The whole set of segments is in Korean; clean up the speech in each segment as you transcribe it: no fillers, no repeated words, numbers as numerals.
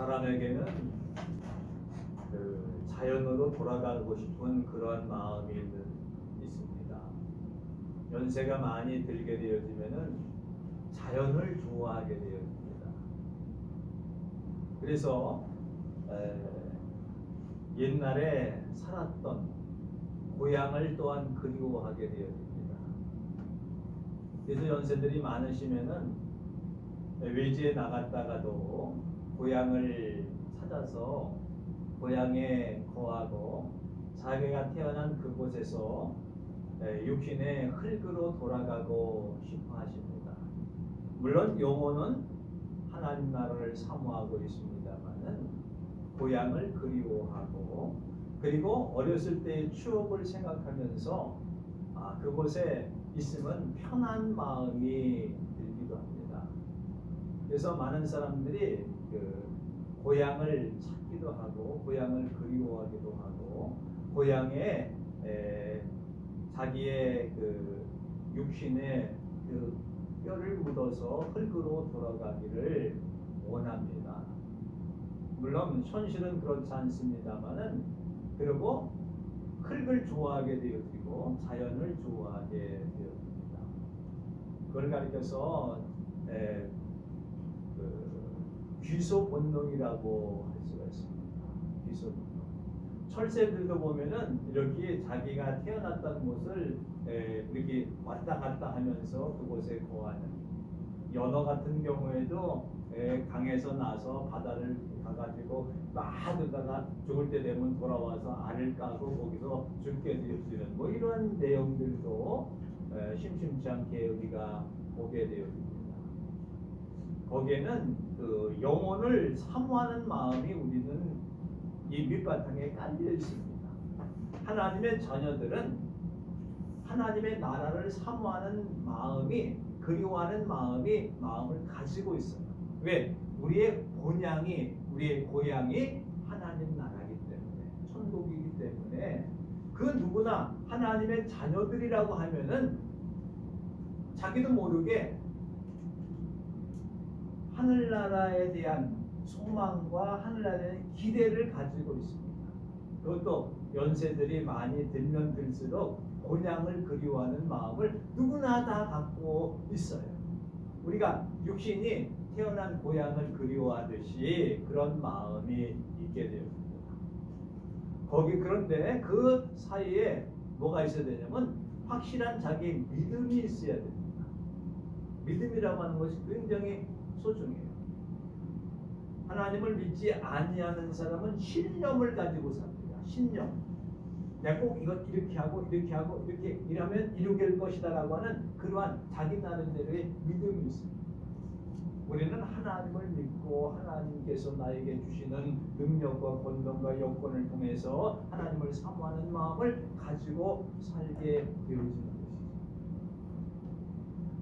사람에게는 그 자연으로 돌아가고 싶은 그러한 마음이 있습니다. 연세가 많이 들게 되어지면은 자연을 좋아하게 되어집니다. 그래서 옛날에 살았던 고향을 또한 그리워하게 되어집니다. 그래서 연세들이 많으시면은 외지에 나갔다가도 고향을 찾아서 고향에 거하고 자기가 태어난 그곳에서 육신의 흙으로 돌아가고 싶어 하십니다. 물론 영혼은 하나님 나라를 사모하고 있습니다만은 고향을 그리워하고, 그리고 어렸을 때의 추억을 생각하면서 그곳에 있으면 편한 마음이 들기도 합니다. 그래서 많은 사람들이 고향을 찾기도 하고 고향을 그리워하기도 하고 고향에 자기의 육신의 뼈를 묻어서 흙으로 돌아가기를 원합니다. 물론 현실은 그렇지 않습니다만은, 그리고 흙을 좋아하게 되어지고 자연을 좋아하게 되어집니다. 그걸 가리켜서 귀소 본능이라고 할 수가 있습니다. 귀소 본능. 철새들도 보면은 이렇게 자기가 태어났던 곳을 이렇게 왔다 갔다 하면서 그곳에 거하는, 연어 같은 경우에도 강에서 나서 바다를 가가지고 막 그러다가 죽을 때 되면 돌아와서 알을 까고 거기서 죽게 되어지는 이런 내용들도 심심치 않게 우리가 보게 되어집니다. 거기에는 그 영혼을 사모하는 마음이 우리는 이 밑바탕에 깔려 있습니다. 하나님의 자녀들은 하나님의 나라를 사모하는 마음이, 그리워하는 마음을 가지고 있어요. 왜? 우리의 고향이 하나님 나라이기 때문에, 천국이기 때문에 그 누구나 하나님의 자녀들이라고 하면은 자기도 모르게 하늘나라에 대한 소망과 하늘나라에 대한 기대를 가지고 있습니다. 그것도 연세들이 많이 들면 들수록 고향을 그리워하는 마음을 누구나 다 갖고 있어요. 우리가 육신이 태어난 고향을 그리워하듯이 그런 마음이 있게 되었습니다. 그런데 그 사이에 뭐가 있어야 되냐면 확실한 자기 믿음이 있어야 됩니다. 믿음이라고 하는 것이 굉장히 소중해요. 하나님을 믿지 아니하는 사람은 신념을 가지고 삽니다. 신념. 내가 꼭 이것 이렇게 하고 이렇게 이러면 이루게 될 것이다라고 하는 그러한 자기 나름대로의 믿음이 있습니다. 우리는 하나님을 믿고 하나님께서 나에게 주시는 능력과 권능과 여건을 통해서 하나님을 사모하는 마음을 가지고 살게 되어지는 것이죠.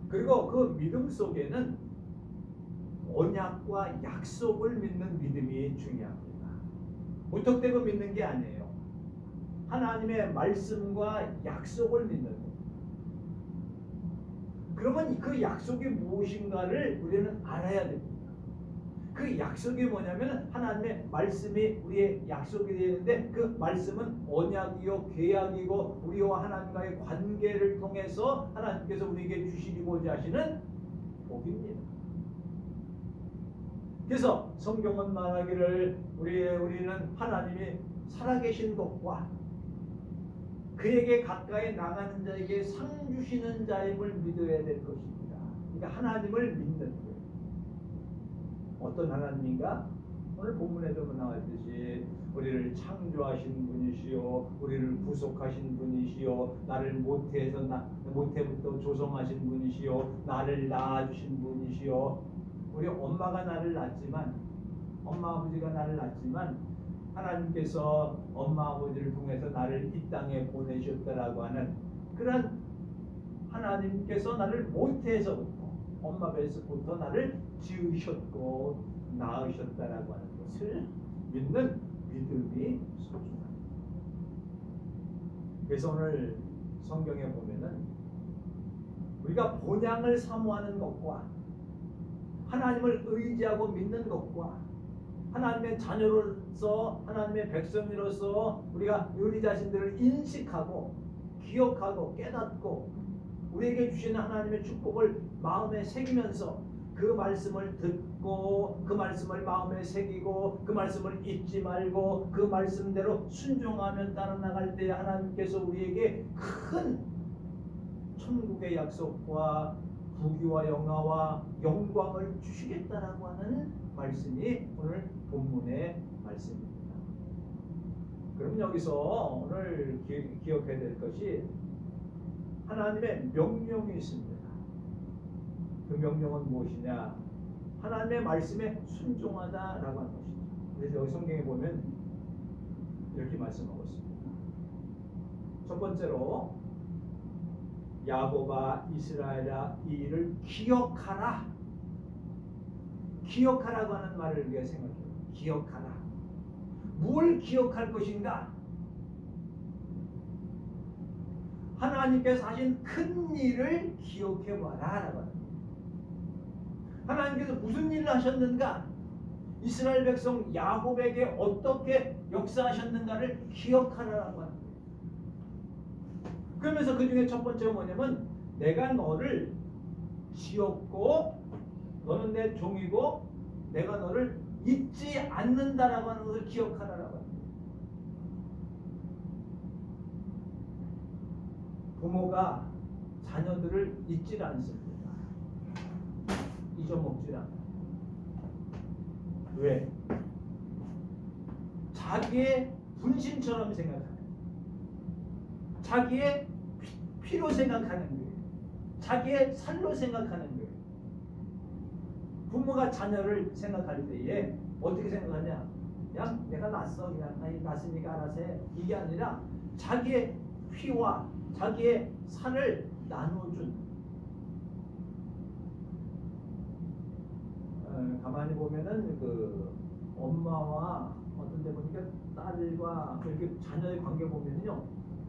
그리고 그 믿음 속에는 언약과 약속을 믿는 믿음이 중요합니다. 무턱대고 믿는 게 아니에요. 하나님의 말씀과 약속을 믿는 겁니다. 그러면 그 약속이 무엇인가를 우리는 알아야 됩니다. 그 약속이 뭐냐면 하나님의 말씀이 우리의 약속이 되는데, 그 말씀은 언약이요 계약이고 우리와 하나님과의 관계를 통해서 하나님께서 우리에게 주시고자 하시는 복입니다. 그래서 성경은 말하기를 우리는 하나님이 살아계신 것과 그에게 가까이 나가는 자에게 상 주시는 자임을 믿어야 될 것입니다. 그러니까 하나님을 믿는 거예요. 어떤 하나님인가? 오늘 본문에도 나왔듯이 우리를 창조하신 분이시요, 우리를 구속하신 분이시요, 나를 모태부터 조성하신 분이시요, 나를 낳아주신 분이시요. 우리 엄마 아버지가 나를 낳았지만 하나님께서 엄마 아버지를 통해서 나를 이 땅에 보내셨다라고 하는 그런 하나님께서 나를 모태에서부터, 엄마 뱃속부터 나를 지으셨고 낳으셨다라고 하는 것을 믿는 믿음이 소중합니다. 그래서 오늘 성경에 보면은 우리가 본향을 사모하는 것과 하나님을 의지하고 믿는 것과 하나님의 자녀로서 하나님의 백성으로서 우리가 우리 자신들을 인식하고 기억하고 깨닫고 우리에게 주시는 하나님의 축복을 마음에 새기면서 그 말씀을 듣고 그 말씀을 마음에 새기고 그 말씀을 잊지 말고 그 말씀대로 순종하며 따라 나갈 때 하나님께서 우리에게 큰 천국의 약속과 부귀와 영화와 영광을 주시겠다라고 하는 말씀이 오늘 본문의 말씀입니다. 그럼 여기서 오늘 기억해야 될 것이 하나님의 명령이 있습니다. 그 명령은 무엇이냐? 하나님의 말씀에 순종하다라고 하는 것이죠. 그래서 여기 성경에 보면 이렇게 말씀하고 있습니다. 첫 번째로 야곱아 이스라엘아 이 일을 기억하라. 기억하라고 하는 말을 우리가 생각해요. 기억하라. 뭘 기억할 것인가? 하나님께서 하신 큰 일을 기억해봐라 라고 합니다. 하나님께서 무슨 일을 하셨는가? 이스라엘 백성 야곱에게 어떻게 역사하셨는가를 기억하라라고 합니다. 그러면서 그 중에 첫 번째가 뭐냐면 내가 너를 지었고 너는 내 종이고 내가 너를 잊지 않는다라고 하는 것을 기억하라라고 합니다. 부모가 자녀들을 잊지 않습니다. 잊어먹지 않아요. 왜? 자기의 분신처럼 생각하는, 자기의 피로 생각하는 거예요. 자기의 살로 생각하는 거예요. 부모가 자녀를 생각할 때에 어떻게 생각하냐? 그냥 내가 낳았어, 그냥 낳았으니까 알아서 해. 이게 아니라 자기의 피와 자기의 살을 나눠준. 가만히 보면은 그 엄마와 어떤 데 보니까 딸과 이렇게 자녀의 관계 보면요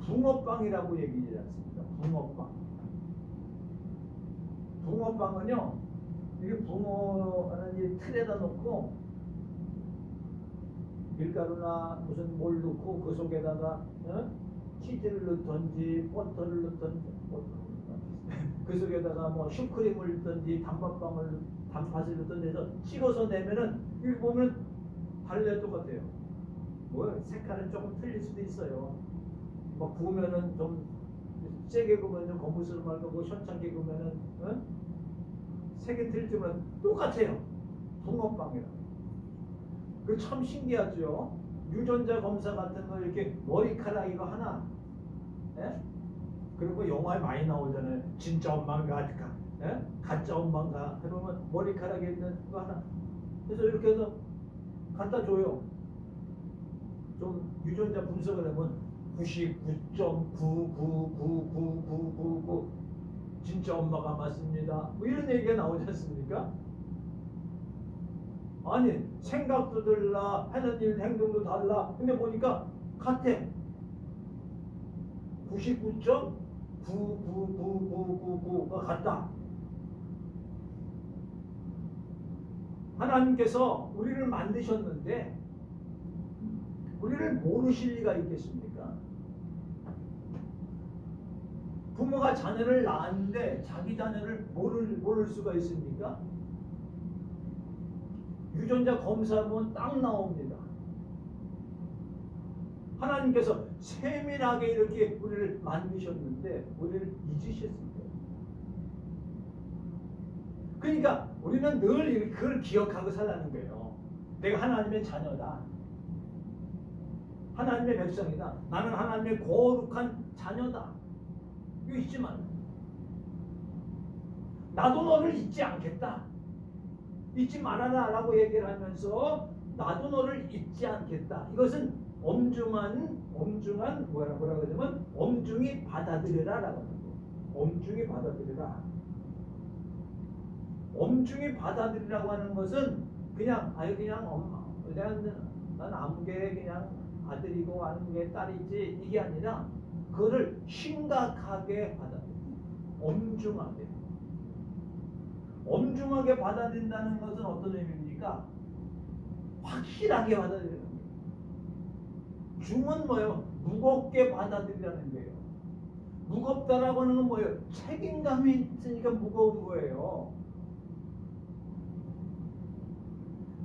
붕어빵이라고 얘기하지 않습니까? 붕어빵. 붕어빵은요 이게 붕어는 이 틀에다 놓고 밀가루나 무슨 뭘 넣고 그 속에다가 치즈를 넣던지 버터를 넣던지 그 속에다가 뭐 슈크림을 넣던지 단팥을 넣던지 해서 찍어서 내면은 이렇게 보면 달래 똑같아요. 뭐 색깔은 조금 틀릴 수도 있어요. 뭐 구우면은 좀 세게 구우면 거무스름 말고 현창게 구우면은 색이 틀리지만 똑같아요. 붕어빵이라고. 그 참 신기하죠. 유전자 검사 같은 거 이렇게 머리카락 이거 하나, 예? 그리고 영화에 많이 나오잖아요. 진짜 엄마인가, 예? 가짜 엄마인가. 그러면 머리카락에 있는 거 하나. 그래서 이렇게 해서 갖다 줘요. 좀 유전자 분석을 하면 99.9999999 진짜 엄마가 맞습니다. 뭐 이런 얘기가 나오지 않습니까? 아니 생각도 달라 하는 일 행동도 달라. 근데 보니까 같아. 99.99999가 같다. 하나님께서 우리를 만드셨는데 우리를 모르실 리가 있겠습니까? 부모가 자녀를 낳았는데 자기 자녀를 모를 수가 있습니까? 유전자 검사하면 딱 나옵니다. 하나님께서 세밀하게 이렇게 우리를 만드셨는데 우리를 잊으셨습니다. 그러니까 우리는 늘 그걸 기억하고 살라는 거예요. 내가 하나님의 자녀다. 하나님의 백성이다. 나는 하나님의 거룩한 자녀다. 이거 잊지 마. 나도 너를 잊지 않겠다. 잊지 말아라 라고 얘기를 하면서 나도 너를 잊지 않겠다. 이것은 엄중한 뭐라고 하냐면 엄중히 받아들여라 라고 하는 거. 엄중히 받아들여라. 엄중히 받아들이라고 하는 것은 그냥 엄마 난 아무개 그냥 아들이고 아무개 딸이지 이게 아니라 그거를 심각하게 받아들여. 엄중하게 받아들인다는 것은 어떤 의미입니까? 확실하게 받아들이는 거예요. 중은 뭐예요? 무겁게 받아들이라는 거예요. 무겁다라고 하는 건 뭐예요? 책임감이 있으니까 무거운 거예요.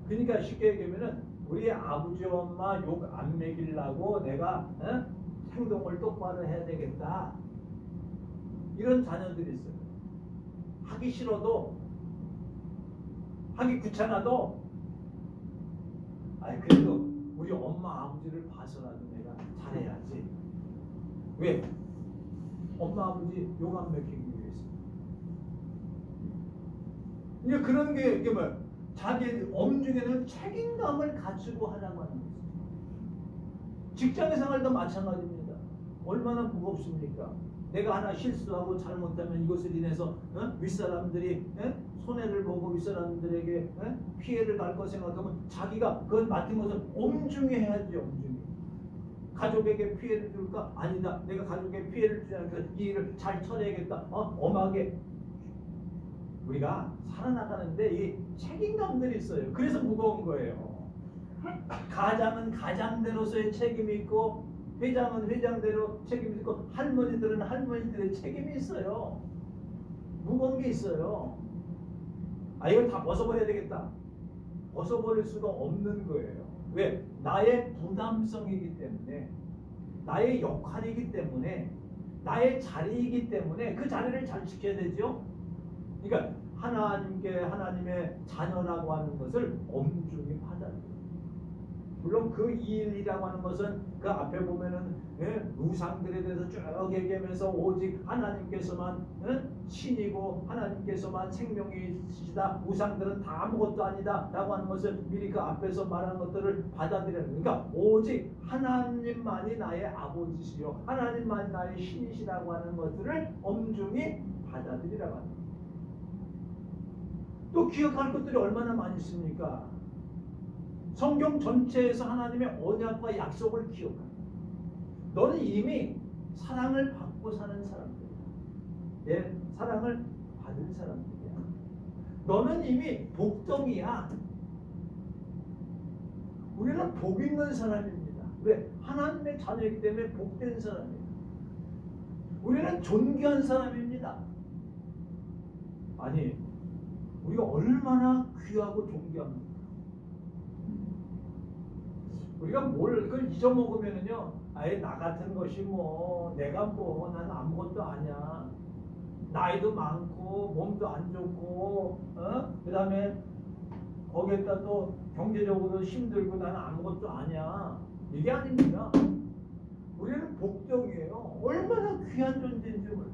그러니까 쉽게 얘기하면은 우리 아버지 엄마 욕 안 먹이려고 내가 행동을 똑바로 해야 되겠다. 이런 자녀들이 있어요. 하기 싫어도, 하기 귀찮아도, 아니 그래도 우리 엄마 아버지를 봐서라도 내가 잘해야지. 왜? 엄마 아버지 욕 안 먹히기 위해서. 이제 그런 게 이게 뭐야? 자기 엄중에는 책임감을 가지고 하라고 하는 거죠. 직장의 생활도 마찬가지입니다. 얼마나 무겁습니까? 내가 하나 실수하고 잘못하면 이것을 인해서 윗사람들이 손해를 보고 윗사람들에게 피해를 갈 거 생각하면 자기가 그걸 맡은 것을 엄중히 해야죠. 엄중히. 가족에게 피해를 줄까? 아니다. 내가 가족에게 피해를 주지 않고 이 일을 잘 처리해야겠다. 엄하게. 우리가 살아나가는데 이 책임감들이 있어요. 그래서 무거운 거예요. 가장은 가장대로서의 책임이 있고, 회장은 회장대로 책임이 있고, 할머니들은 할머니들의 책임이 있어요. 무거운 게 있어요. 아, 이걸 다 벗어버려야 되겠다. 벗어버릴 수가 없는 거예요. 왜? 나의 부담성이기 때문에, 나의 역할이기 때문에, 나의 자리이기 때문에 그 자리를 잘 지켜야 되죠. 그러니까 하나님의 자녀라고 하는 것을 엄중히 받아들여요. 물론 그 일이라고 하는 것은 그 앞에 보면은 우상들에 대해서 쭉 얘기하면서 오직 하나님께서만 신이고 하나님께서만 생명이시다. 우상들은 다 아무것도 아니다 라고 하는 것을 미리 그 앞에서 말하는 것들을 받아들여요. 그러니까 오직 하나님만이 나의 아버지시요 하나님만이 나의 신이시라고 하는 것들을 엄중히 받아들이라고 합니다. 또 기억할 것들이 얼마나 많이 있습니까? 성경 전체에서 하나님의 언약과 약속을 기억합니다. 너는 이미 사랑을 받고 사는 사람들이야. 내 사랑을 받은 사람들이야. 너는 이미 복덩이야. 우리는 복 있는 사람입니다. 왜? 하나님의 자녀이기 때문에 복된 사람이에요. 우리는 존귀한 사람입니다. 아니, 우리가 얼마나 귀하고 존귀합니까? 우리가 그걸 잊어먹으면은요, 아예 나 같은 것이 내가 난 아무것도 아니야. 나이도 많고, 몸도 안 좋고, 그 다음에 거기에다 또 경제적으로 힘들고 나는 아무것도 아니야. 이게 아닙니다. 우리는 복덩이에요. 얼마나 귀한 존재인지 몰라요.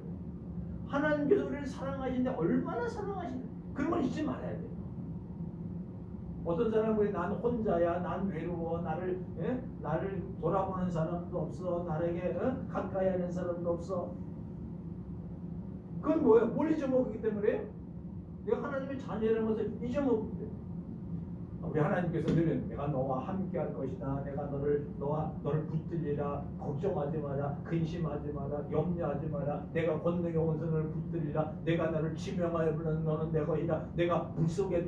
하나님께서 우리를 사랑하시는데 얼마나 사랑하시는지 그런 걸 잊지 말아야 돼요. 어떤 사람은 난 혼자야, 난 외로워, 나를 돌아보는 사람도 없어, 나에게 가까이 하는 사람도 없어. 그건 뭐예요? 뭘 잊어먹기 때문에? 내가 하나님의 자녀라는 것을 잊어먹기 때문에. 우리 하나님께서 늘 내가 너와 함께 할 것이다. 내가 너를 붙들리라. 걱정하지 마라. 근심하지 마라. 염려하지 마라. 내가 권능의 원선을 붙들리라. 내가 너를 지명하여 부르는 너는 내 거이다. 내가 불 속에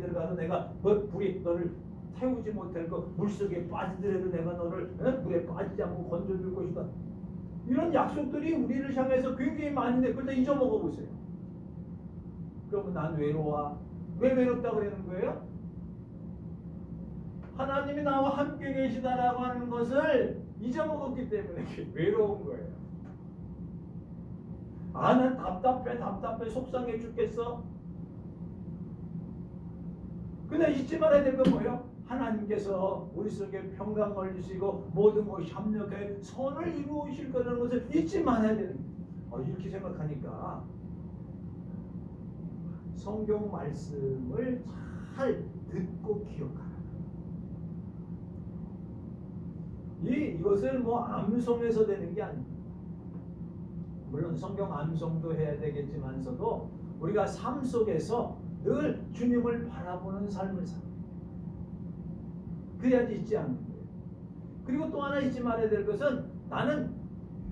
들어가서 내가 불이 너를 태우지 못할 것, 물속에 빠지더라도 내가 너를 물에 빠지지 않고 건져줄 것이다. 이런 약속들이 우리를 향해서 굉장히 많은데 그걸 다 잊어먹어 보세요. 그러면 난 외로워. 왜 외롭다고 그러는 거예요? 하나님이 나와 함께 계시다라고 하는 것을 잊어먹었기 때문에 외로운 거예요. 난 답답해 속상해 죽겠어. 근데 잊지 말아야 될 건 뭐예요? 하나님께서 우리 속에 평강을 주시고 모든 것이 합력해 선을 이루실 거라는 것을 잊지 말아야 되는 거예요. 이렇게 생각하니까 성경 말씀을 잘 듣고 기억하라. 이것을 암송해서 되는 게 아닙니다. 물론 성경 암송도 해야 되겠지만서도 우리가 삶 속에서 늘 주님을 바라보는 삶을 살아요. 그래야지 잊지 않는 거예요. 그리고 또 하나 잊지 말아야 될 것은 나는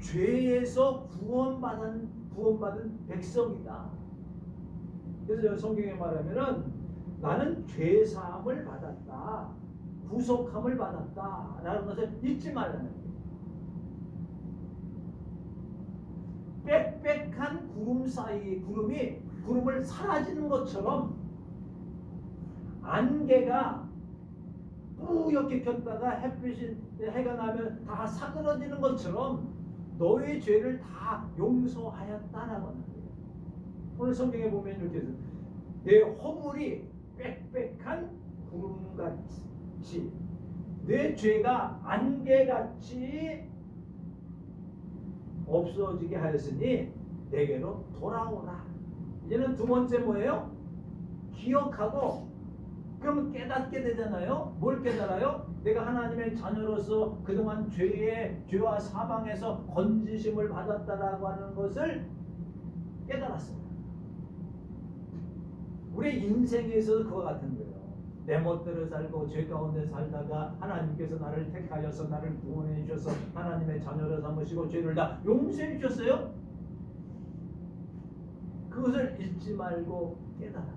죄에서 구원받은 백성이다. 그래서 성경에 말하면은 나는 죄 사함을 받았다. 구속함을 받았다라는 것을 잊지 말라는 거예요. 빽빽한 구름 사이 구름을 사라지는 것처럼 안개가 뿌옇게 폈다가 해가 나면 다 사그러지는 것처럼 너의 죄를 다 용서하였다라고 하는 거예요. 오늘 성경에 보면 이렇게 해서 내 허물이 빽빽한 구름같이 내 죄가 안개같이 없어지게 하였으니 내게로 돌아오라. 이제는 두 번째 뭐예요? 기억하고 그러면 깨닫게 되잖아요. 뭘 깨달아요? 내가 하나님의 자녀로서 그동안 죄와 사망에서 건지심을 받았다라고 하는 것을 깨달았습니다. 우리 인생에 있어서 그와 같은 거예요. 내 멋대로 살고 죄 가운데 살다가 하나님께서 나를 택하여서 나를 구원해 주셔서 하나님의 자녀로 삼으시고 죄를 다 용서해 주셨어요. 그것을 잊지 말고 깨달아라.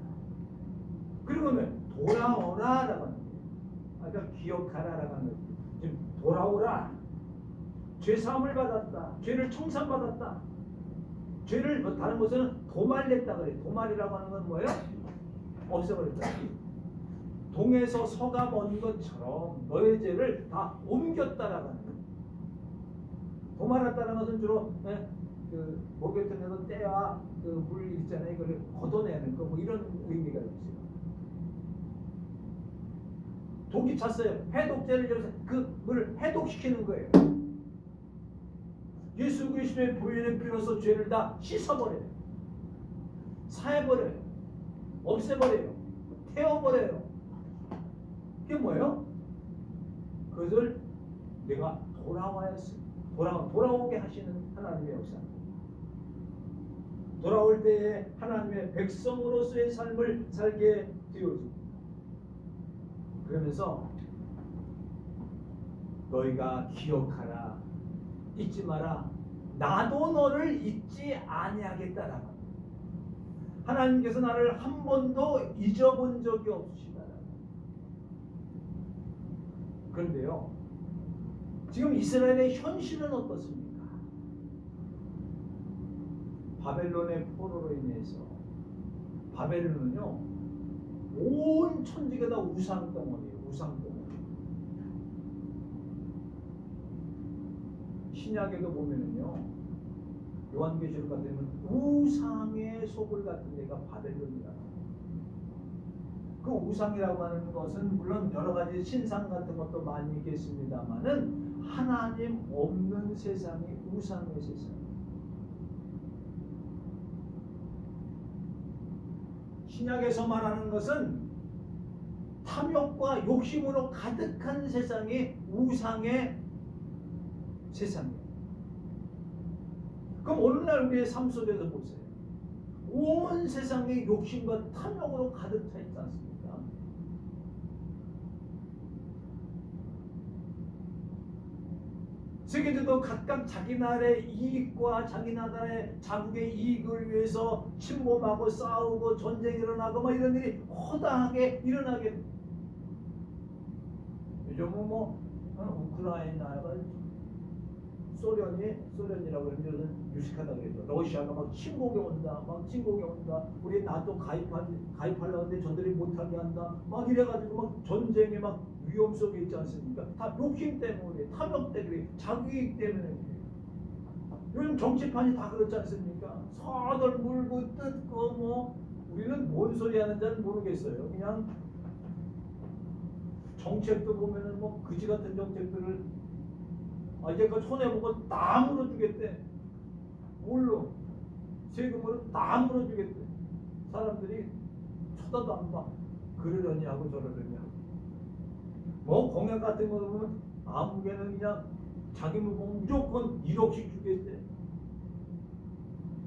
그리고는 돌아오라라고 하는 거예요. 아까 기억하라라고 하는 거예요. 지금 돌아오라. 죄 사함을 받았다. 죄를 청산받았다. 죄를 다른 것은 도말냈다 그래요. 도말이라고 하는 건 뭐예요? 없애버렸다. 동에서 서가 먼 것처럼 너의 죄를 다 옮겼다라고 하는 거예요. 도말했다는 것은 주로 그 목욕탕에서 때와 그 물 있잖아요. 이걸 걷어내는 거 뭐 이런 의미가 있어요. 독이 찼어요. 해독제를 줘서 그 물을 해독시키는 거예요. 예수 그리스도의 보혈의 피로서 죄를 다 씻어버려요. 사해버려요. 없애버려요. 태워버려요. 그게 뭐예요? 그것을 내가 돌아오게 하시는 하나님의 역사. 돌아올 때에 하나님의 백성으로서의 삶을 살게 되어집니다. 그러면서 너희가 기억하라. 잊지 마라. 나도 너를 잊지 아니하겠다라고. 하나님께서 나를 한 번도 잊어본 적이 없으시다라고. 그런데요, 지금 이스라엘의 현실은 어떻습니까? 바벨론의 포로로 인해서 바벨론은요 온 천지가 다 우상덩어리예요. 우상덩어리. 신약에도 보면은요 요한계시록 같은 데는 우상의 소굴 같은 데가 바벨론이라고. 그 우상이라고 하는 것은 물론 여러 가지 신상 같은 것도 많이 있겠습니다만은 하나님 없는 세상이 우상의 세상. 신약에서 말하는 것은 탐욕과 욕심으로 가득한 세상이 우상의 세상이에요. 그럼 오늘날 우리의 삶 속에서 보세요. 온 세상이 욕심과 탐욕으로 가득 차 있지 않습니까? 세계들도 각각 자기 나라의 이익과 자기 나라의 자국의 이익을 위해서 침범하고 싸우고 전쟁이 일어나고 뭐 이런 일이 허다하게 일어나게 됩니다. 요즘은 우크라이나가 소련이라고 그러면 유식하다고 그러죠. 러시아가 막 침공해 온다. 우리 나토 가입하려고 하는데 저들이 못하게 한다. 막 이래가지고 막 전쟁에 막 위험 속에 있지 않습니까? 다 욕심 때문에, 탐욕 때문에, 자기이익 때문에. 요즘 정치판이 다 그렇지 않습니까? 서들 물고 뜯고 뭐 우리는 뭔 소리 하는지는 모르겠어요. 그냥 정책도 보면은 뭐 그지 같은 정책들을 이제 그 손해보고 다 물어주겠대. 뭘로? 세금으로 다 물어주겠대. 사람들이 쳐다도 안 봐. 그러려니 하고 저러려니 하고. 뭐 공약 같은 거 보면 아무개는 그냥 자기 보면 무조건 1억씩 주겠대.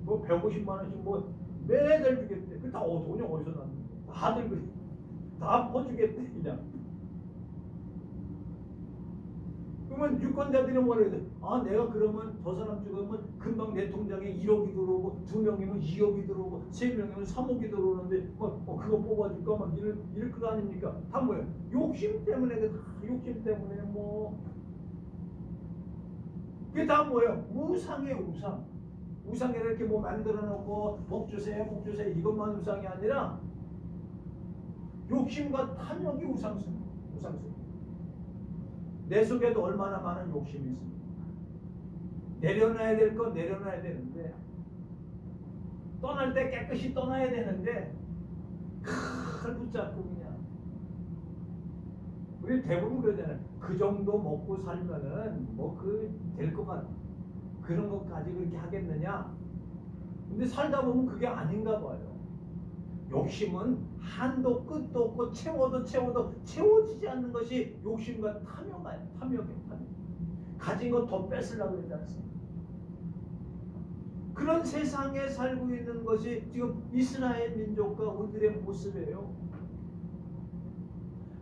뭐 150만 원씩 뭐 매달 주겠대. 그 다 돈이 어디서 났는데. 다들 그래. 다 퍼주겠대 그냥. 그러면 유권자들이 뭐라 돼? 아, 내가 그러면 저 사람 죽으면 금방 내 통장에 1억이 들어오고 2명이면 2억이 들어오고 3명이면 3억이 들어오는데 그거 뽑아줄까? 막 이럴 거 아닙니까? 다 뭐예요? 욕심 때문에 욕심 때문에 그게 다 뭐예요? 우상이에요, 우상. 우상에 이렇게 뭐 만들어 놓고 복 주세요, 복 주세요 이것만 우상이 아니라 욕심과 탐욕이 우상숭. 내 속에도 얼마나 많은 욕심이 있습니까? 내려놔야 될 건 내려놔야 되는데, 떠날 때 깨끗이 떠나야 되는데 칼 붙잡고 그냥. 우리 대부분 그러잖아요. 그 정도 먹고 살면은 될 것 같아. 그런 것까지 그렇게 하겠느냐? 근데 살다 보면 그게 아닌가 봐요. 욕심은 한도 끝도 없고 채워도 채워지지 않는 것이 욕심과 탐욕이에요. 탐욕. 가진 것 더 뺏으려고 그러지 않습니까? 그런 세상에 살고 있는 것이 지금 이스라엘 민족과 우리들의 모습이에요.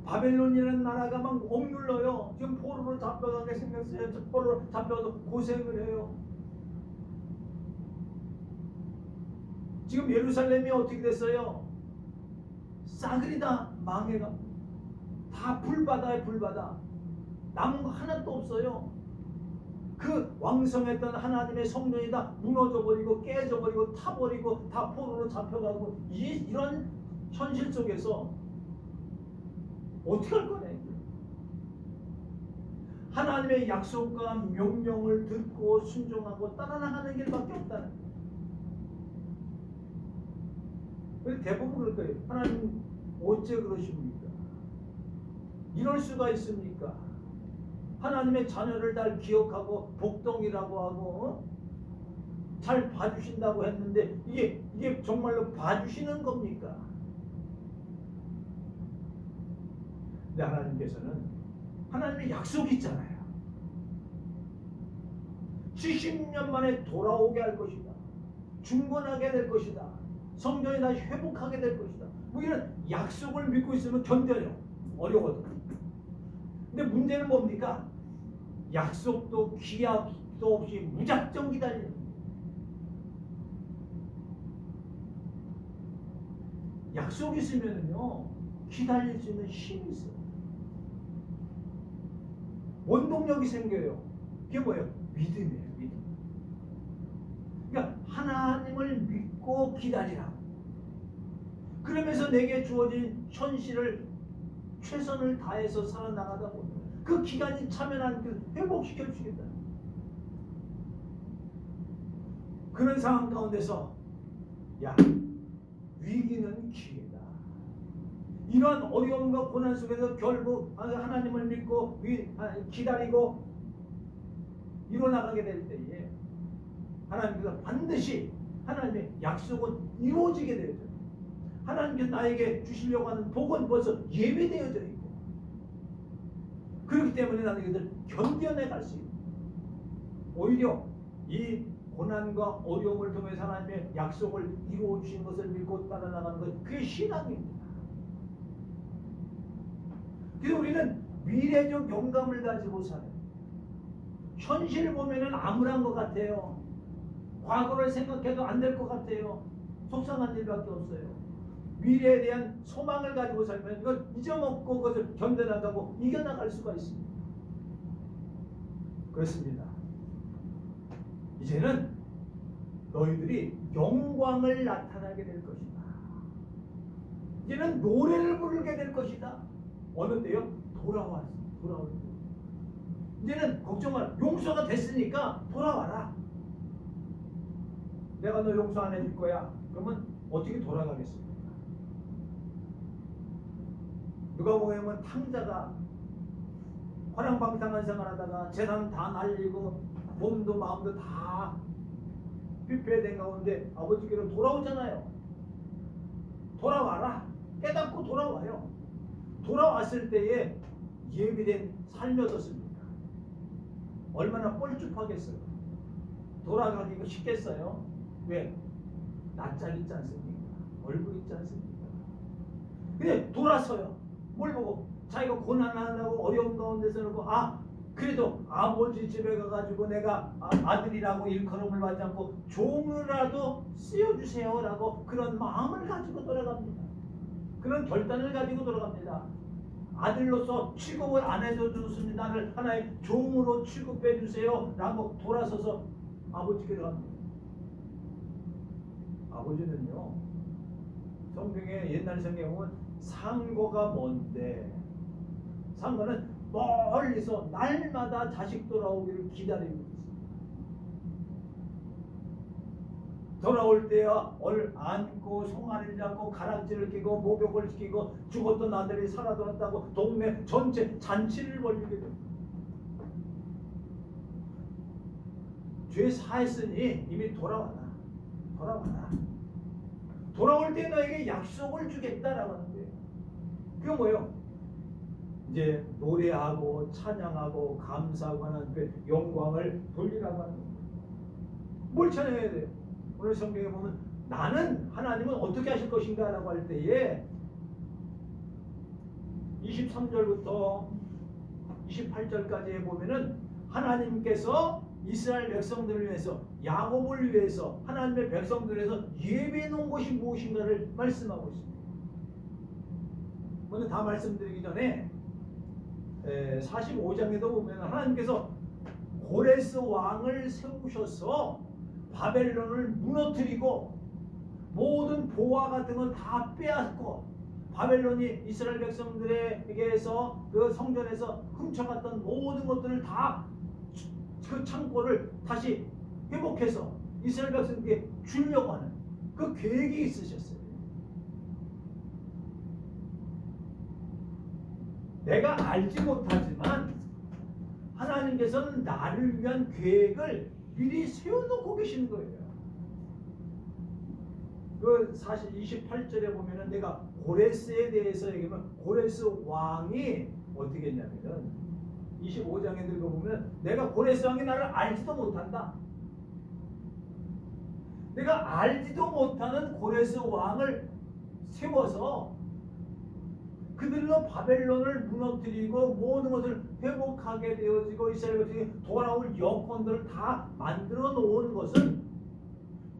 바벨론이라는 나라가 막 억눌러요. 지금 포로로 잡혀가게 생겼어요. 포로로 잡혀서 고생을 해요. 지금 예루살렘이 어떻게 됐어요? 싸그리 다 망해가. 다 불바다에 불바다. 남은 거 하나도 없어요. 그 왕성했던 하나님의 성전이 다 무너져버리고 깨져버리고 타버리고 다 포로로 잡혀가고 이런 현실 속에서 어떻게 할 거냐. 하나님의 약속과 명령을 듣고 순종하고 따라나가는 길밖에 없다는 거예요. 대부분 그럴 거예요. 하나님 어째 그러십니까? 이럴 수가 있습니까? 하나님의 자녀를 잘 기억하고 복동이라고 하고 잘 봐주신다고 했는데 이게 정말로 봐주시는 겁니까? 근데 하나님께서는 하나님의 약속이 있잖아요. 70년 만에 돌아오게 할 것이다. 중건하게 될 것이다. 성전이 다시 회복하게 될 것이다. 이런 약속을 믿고 있으면 견뎌요. 어려워도. 근데 문제는 뭡니까? 약속도 기약도 없이 무작정 기다리는. 약속이 있으면요 기다릴 수 있는 힘이 있어요. 원동력이 생겨요. 그게 뭐예요? 믿음이에요. 믿음. 그러니까 하나님을 믿고 기다리라. 그러면서 내게 주어진 현실을 최선을 다해서 살아나가다 보면 그 기간이 차면 하나님께서 회복시켜 주시겠다. 그런 상황 가운데서 위기는 기회다. 이러한 어려움과 고난 속에서 결국 하나님을 믿고 기다리고 일어나가게 될 때에 하나님께서 반드시 하나님의 약속은 이루어지게 되어져. 하나님께서 나에게 주시려고 하는 복은 벌써 예비되어져 있고, 그렇기 때문에 나는 이것을 견뎌내갈 수 있는, 오히려 이 고난과 어려움을 통해서 하나님의 약속을 이루어 주신 것을 믿고 따라나가는 것, 그게 신앙입니다. 그래서 우리는 미래적 영감을 가지고 살아요. 현실을 보면은 암울한 것 같아요. 과거를 생각해도 안 될 것 같아요. 속상한 일밖에 없어요. 미래에 대한 소망을 가지고 살면 이걸 잊어먹고 그것을 견뎌나가고 이겨나갈 수가 있습니다. 그렇습니다. 이제는 너희들이 영광을 나타나게 될 것이다. 이제는 노래를 부르게 될 것이다. 어느 때요? 돌아올 때. 이제는 걱정할, 용서가 됐으니까 돌아와라. 내가 너 용서 안 해줄 거야. 그러면 어떻게 돌아가겠습니까? 누가 보면 탕자가 화랑방탕한 생활하다가 재산 다 날리고 몸도 마음도 다 피폐된 가운데 아버지께로 돌아오잖아요. 돌아와라. 깨닫고 돌아와요. 돌아왔을 때에 예비된 삶이 어떻습니까? 얼마나 뻘쭘하겠어요. 돌아가기가 쉽겠어요? 왜? 낯짝 있지 않습니까? 얼굴 있지 않습니까? 근데 돌아서요. 뭘 보고? 자기가 고난하고 어려운 가운데서 놓고 그래도 아버지 집에 가가지고 내가 아들이라고 일컬음을 받지 않고 종으로라도 쓰여주세요라고 그런 마음을 가지고 돌아갑니다. 그런 결단을 가지고 돌아갑니다. 아들로서 취급을 안 해도 좋습니다. 나를 하나의 종으로 취급해 주세요라고 돌아서서 아버지께 갑니다. 아버지는요, 성경에 옛날 성경에 보면 상고가 뭔데, 상고는 멀리서 날마다 자식 돌아오기를 기다리고 있습니다. 돌아올 때야 안고 송아리를 잡고 가락지를 끼고 목욕을 시키고 죽었던 아들이 살아 돌아왔다고 동네 전체 잔치를 벌이게 됩니다. 죄 사했으니 이미 돌아와라. 돌아올 때 너에게 약속을 주겠다라고 하는데, 그게 뭐예요? 이제 노래하고 찬양하고 감사하고 하는 그 영광을 돌리라고 하는 겁니다. 뭘 찬양해야 돼요? 오늘 성경에 보면 나는 하나님은 어떻게 하실 것인가 라고 할 때에 23절부터 28절까지에 보면은 하나님께서 이스라엘 백성들을 위해서, 야곱을 위해서, 하나님의 백성들을 위해서 예비해 놓은 것이 무엇인가를 말씀하고 있습니다. 오늘 다 말씀드리기 전에 45장에도 보면 하나님께서 고레스 왕을 세우셔서 바벨론을 무너뜨리고 모든 보화 같은 걸 다 빼앗고, 바벨론이 이스라엘 백성들에게서 그 성전에서 훔쳐갔던 모든 것들을 다 그 창고를 다시 회복해서 이스라엘 백성에게 주려고 하는 그 계획이 있으셨어요. 내가 알지 못하지만 하나님께서는 나를 위한 계획을 미리 세워놓고 계시는 거예요. 그 사실 28절에 보면은 내가 고레스에 대해서 얘기하면 고레스 왕이 어떻게 했냐면은 25장에 들어보면 내가 고레스 왕이 나를 알지도 못한다. 내가 알지도 못하는 고레스 왕을 세워서 그들로 바벨론을 무너뜨리고 모든 것을 회복하게 되어지고 이스라엘 백성이 돌아올 여건들을 다 만들어 놓은 것은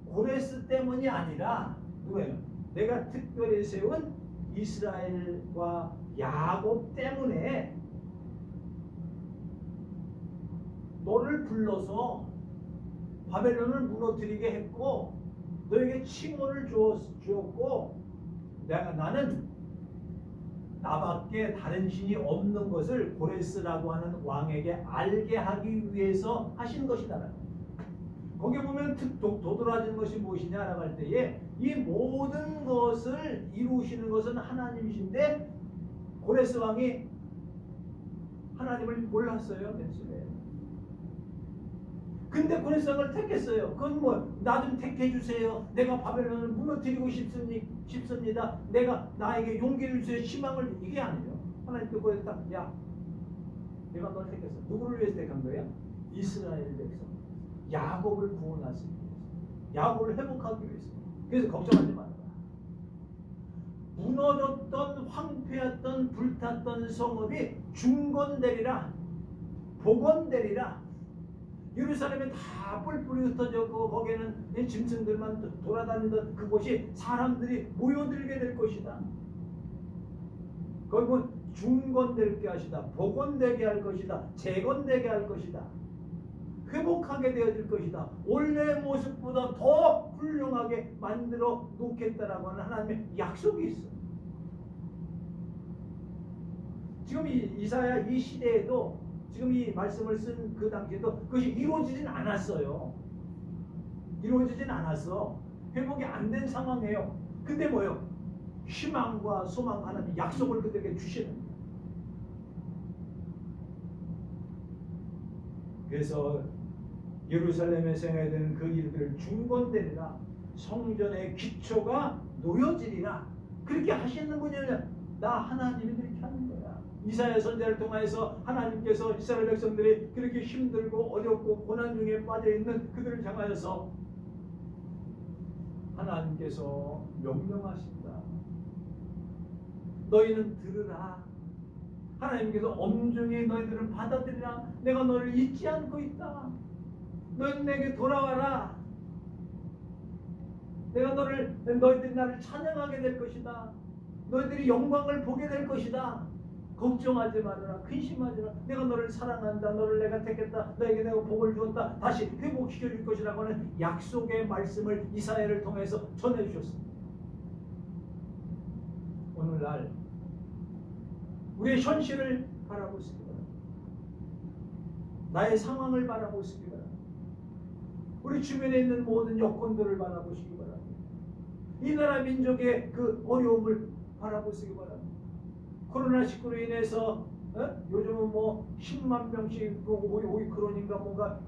고레스 때문이 아니라 누구예요? 내가 특별히 세운 이스라엘과 야곱 때문에 너를 불러서 바벨론을 무너뜨리게 했고 너에게 칭호를 주었고 나는 나밖에 다른 신이 없는 것을 고레스라고 하는 왕에게 알게 하기 위해서 하신 것이다. 거기 보면 도드라지는 것이 무엇이냐라고 할 때에 이 모든 것을 이루시는 것은 하나님이신데 고레스 왕이 하나님을 몰랐어요. 맨수에. 근데 고레스 왕을 택했어요. 그건 뭐 나 좀 택해 주세요. 내가 바벨론을 무너뜨리고 싶습니다. 나에게 용기를 주세요. 희망을. 이게 아니에요. 하나님께 고레스다. 야, 내가 널 택했어. 누구를 위해서 택한 거야? 이스라엘 백성. 야곱을 구원하기 위해서, 야곱을 회복하기 위해서. 그래서 걱정하지 말아라. 무너졌던 황폐했던 불탔던 성읍이 중건되리라, 복원되리라. 예루살렘에 다 뿔뿔이 흩어졌고 거기에는 짐승들만 돌아다니던 그곳이 사람들이 모여들게 될 것이다. 거기 보면 중건되게 하시다, 복원되게 할 것이다, 재건되게 할 것이다, 회복하게 되어질 것이다, 원래의 모습보다 더 훌륭하게 만들어 놓겠다라고 하는 하나님의 약속이 있어. 지금 이사야 이 시대에도 지금 이 말씀을 쓴 그 당시에도 그것이 이루어지진 않았어요. 이루어지진 않았어. 회복이 안 된 상황이에요. 근데 뭐예요? 희망과 소망하는 약속을 그들에게 주시는 거예요. 그래서 예루살렘에 생겨야 되는 그 일들을 중건되리라, 성전의 기초가 놓여지리라. 그렇게 하시는 분이냐? 나 하나님이 그렇게 하는 거야. 이사야 선지자를 통해서 하나님께서 이스라엘 백성들이 그렇게 힘들고 어렵고 고난 중에 빠져 있는 그들을 향하여서 하나님께서 명령하신다. 너희는 들으라. 하나님께서 엄중히 너희들을 받아들이라. 내가 너를 잊지 않고 있다. 너희는 내게 돌아와라. 내가 너희들이 나를 찬양하게 될 것이다. 너희들이 영광을 보게 될 것이다. 걱정하지 말아라. 근심하지 마라. 내가 너를 사랑한다. 너를 내가 택했다. 너에게 내가 복을 주었다. 다시 회복시켜 줄 것이라고 하는 약속의 말씀을 이사야를 통해서 전해주셨습니다. 오늘날 우리의 현실을 바라보시기 바랍니다. 나의 상황을 바라보시기 바랍니다. 우리 주변에 있는 모든 여건들을 바라보시기 바랍니다. 이 나라 민족의 그 어려움을 바라보시기 바랍니다. 코로나19로 인해서 요즘은 뭐 10만 명씩 그 오이크론인가 뭔가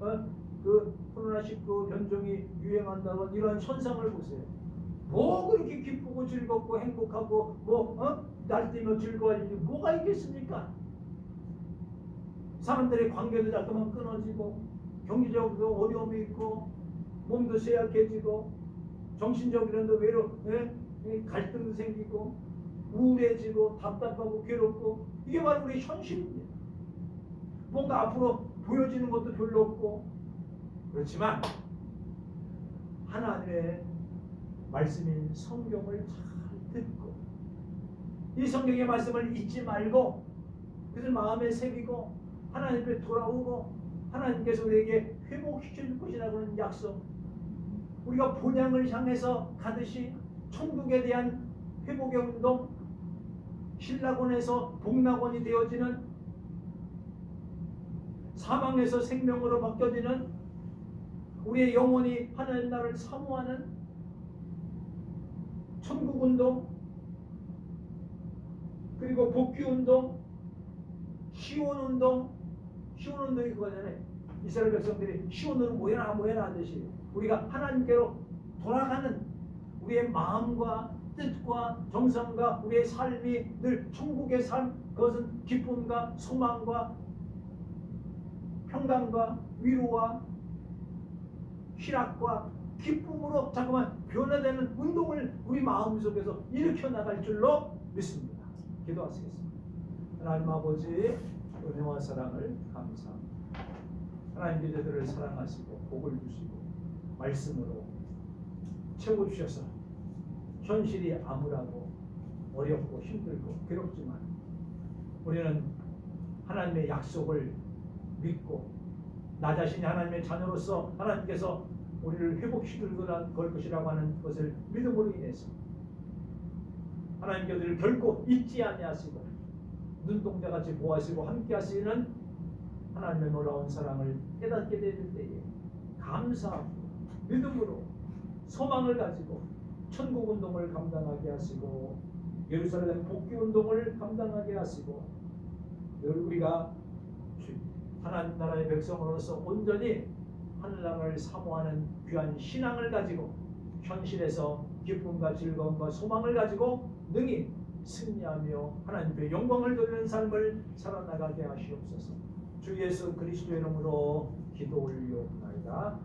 그 코로나19 변종이 유행한다는 이런 현상을 보세요. 뭐 그렇게 기쁘고 즐겁고 행복하고 날뛰며 즐거워할 일이 뭐가 있겠습니까? 사람들의 관계도 자꾸만 끊어지고 경제적으로 어려움이 있고 몸도 쇠약해지고 정신적으로도 갈등도 생기고 우울해지고 답답하고 괴롭고 이게 바로 우리 현실입니다. 뭔가 앞으로 보여지는 것도 별로 없고 그렇지만 하나님의 말씀인 성경을 잘 듣고 이 성경의 말씀을 잊지 말고 그것을 마음에 새기고 하나님 앞에 돌아오고 하나님께서 우리에게 회복시켜 줄 것이라고 하는 약속, 우리가 본향을 향해서 가듯이 천국에 대한 회복의 운동, 신라곤에서 복락원이 되어지는, 사망에서 생명으로 바뀌어지는, 우리의 영혼이 하나님 나라를 사모하는 천국운동, 그리고 복귀운동, 시온운동. 시온운동이 그거잖아요. 이스라엘 백성들이 시온으로 모여라 하듯이 우리가 하나님께로 돌아가는 우리의 마음과 뜻과 정성과 우리의 삶이 늘 천국의 삶, 그것은 기쁨과 소망과 평강과 위로와 희락과 기쁨으로 자꾸만 변화되는 운동을 우리 마음속에서 일으켜 나갈 줄로 믿습니다. 기도하시겠습니다. 하나님 아버지, 은혜와 사랑을 감사합니다. 하나님 저희들을 사랑하시고 복을 주시고 말씀으로 채워주셔서 현실이 암울하고 어렵고 힘들고 괴롭지만 우리는 하나님의 약속을 믿고 나 자신이 하나님의 자녀로서 하나님께서 우리를 회복시킬 것이라고 하는 것을 믿음으로 인해서 하나님께서 우리를 결코 잊지 아니하시고 눈동자같이 보호하시고 함께 하시는 하나님의 놀라운 사랑을 깨닫게 되는 때에 감사하고 믿음으로 소망을 가지고 천국운동을 감당하게 하시고 예루살렘 복귀운동을 감당하게 하시고 우리가 하나님 나라의 백성으로서 온전히 하늘나라를 사모하는 귀한 신앙을 가지고 현실에서 기쁨과 즐거움과 소망을 가지고 능히 승리하며 하나님께 영광을 돌리는 삶을 살아나가게 하시옵소서. 주 예수 그리스도의 이름으로 기도 올리옵나이다.